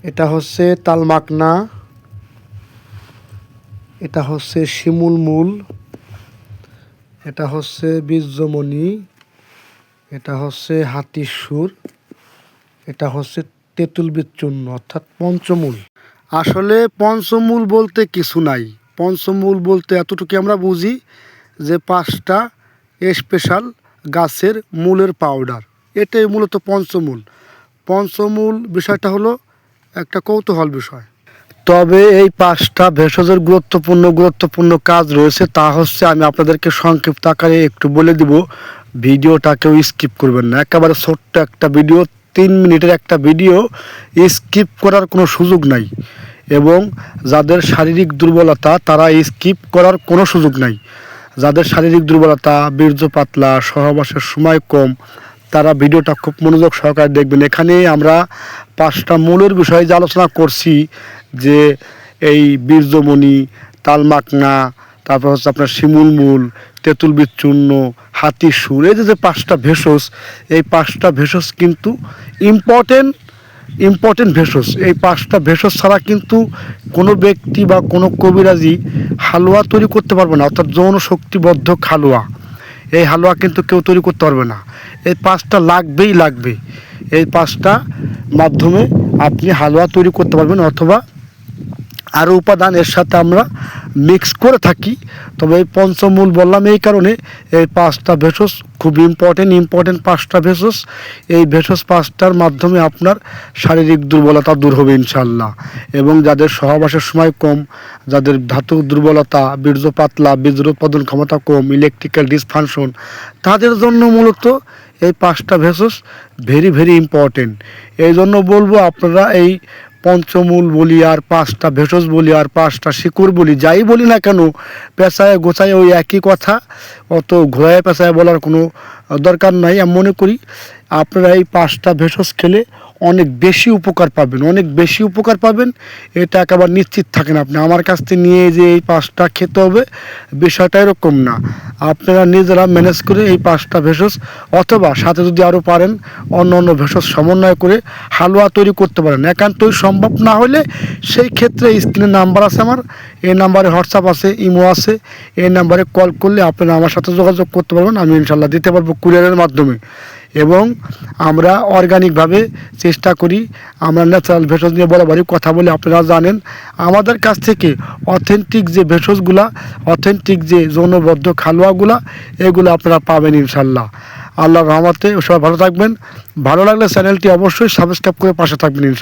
এটা হচ্ছে তালমাকনা, এটা হচ্ছে শিমুল মূল, এটা হচ্ছে বীর্যমণি, এটা হচ্ছে হাতির সুর, এটা হচ্ছে তেঁতুল বীজচূর্ণ অর্থাৎ পঞ্চমূল। আসলে পঞ্চমূল বলতে কিছু নাই। পঞ্চমূল বলতে এতটুকু আমরা বুঝি যে 5টা স্পেশাল গাছের মূলের পাউডার, এটাই মূলত পঞ্চমূল। পঞ্চমূল বিষয়টা হলো একটা কৌতূহল বিষয়। তবে এই 5টা ভেষজের গুরুত্বপূর্ণ কাজ রয়েছে, তা হচ্ছে আমি আপনাদেরকে সংক্ষিপ্ত আকারে একটু বলে দিব। ভিডিওটা কেউ স্কিপ করবেন না, একেবারে ছোট্ট একটা ভিডিও, 3 মিনিটের একটা ভিডিও, স্কিপ করার কোনো সুযোগ নাই। এবং যাদের শারীরিক দুর্বলতা তারা স্কিপ করার কোনো সুযোগ নাই। যাদের শারীরিক দুর্বলতা, বীর্য পাতলা, সহবাসের সময় কম, তারা ভিডিওটা খুব মনোযোগ সহকারে দেখবেন। এখানে আমরা 5টা মূলের বিষয়ে যে আলোচনা করছি, যে এই বীর্যমণি, তালমাকনা, তারপর হচ্ছে আপনার শিমুল মূল, তেঁতুল বীজচূর্ণ, হাতির সুর, এই যে 5টা ভেষজ, এই 5টা ভেষজ কিন্তু ইম্পর্টেন্ট ভেষজ। এই 5টা ভেষজ ছাড়া কিন্তু কোনো ব্যক্তি বা কোনো কবিরাজি হালুয়া তৈরি করতে পারবে না, অর্থাৎ যৌন শক্তিবর্ধক হালুয়া। এই হালুয়া কিন্তু কেউ তৈরি করতে পারবে না। এই 5টা লাগবে। এই 5টা মাধ্যমে আপনি হালুয়া তৈরি করতে পারবেন, অথবা আরও উপাদান এর সাথে আমরা মিক্স করে থাকি। তবে এই পঞ্চমূল বললাম এই কারণে, এই 5টা ভেষজ খুব ইম্পর্টেন্ট 5টা ভেষজ। এই ভেষজ 5টার মাধ্যমে আপনার শারীরিক দুর্বলতা দূর হবে ইনশাল্লাহ। এবং যাদের সহবাসের সময় কম, যাদের ধাতু দুর্বলতা, বীর্য পাতলা, বীর্য উৎপাদন ক্ষমতা কম, ইলেকট্রিক্যাল ডিসফাংশন, তাদের জন্য মূলত এই 5টা ভেষজ ভেরি ইম্পর্টেন্ট। এই জন্য বলবো আপনারা এই পঞ্চমূল বলি আর 5টা ভেষজ বলি আর 5টা শিকড় বলি, যাই বলি না কেন, পেঁচায় গোছায় ওই একই কথা, অত ঘোরায় পেঁচায় বলার কোনো দরকার নাই। আমি মনে করি আপনারা এই 5টা ভেষজ খেলে অনেক বেশি উপকার পাবেন। এটা একেবারে নিশ্চিত থাকেন আপনি। আমার কাছ থেকে নিয়ে যে এই 5টা খেতে হবে, বিষয়টা এরকম না। আপনারা নিজেরা ম্যানেজ করে এই 5টা ভেষজ, অথবা সাথে যদি আরও পারেন অন্য ভেষজ সমন্বয় করে হালুয়া তৈরি করতে পারেন। একান্তই সম্ভব না হলে সেই ক্ষেত্রে স্ক্রিনে নাম্বার আছে আমার, এই নাম্বারে হোয়াটসঅ্যাপ আছে, ইমো আছে, এই নাম্বারে কল করলে আপনারা আমার সাথে যোগাযোগ করতে পারবেন। আমি ইনশাল্লাহ দিতে পারবো কুরিয়ারের মাধ্যমে। এবং আমরা অর্গানিকভাবে চেষ্টা করি, আমরা ন্যাচারাল ভেষজ নিয়ে বরাবরই কথা বলি। আপনারা জানেন আমাদের কাছ থেকে অথেন্টিক যে ভেষজগুলা, অথেন্টিক যে যৌনবদ্ধ হালুয়াগুলা, এগুলো আপনারা পাবেন ইনশাল্লাহ। আল্লাহর রহমতে সবাই ভালো থাকবেন। ভালো লাগলে চ্যানেলটি অবশ্যই সাবস্ক্রাইব করে পাশে থাকবেন ইনশাল্লাহ।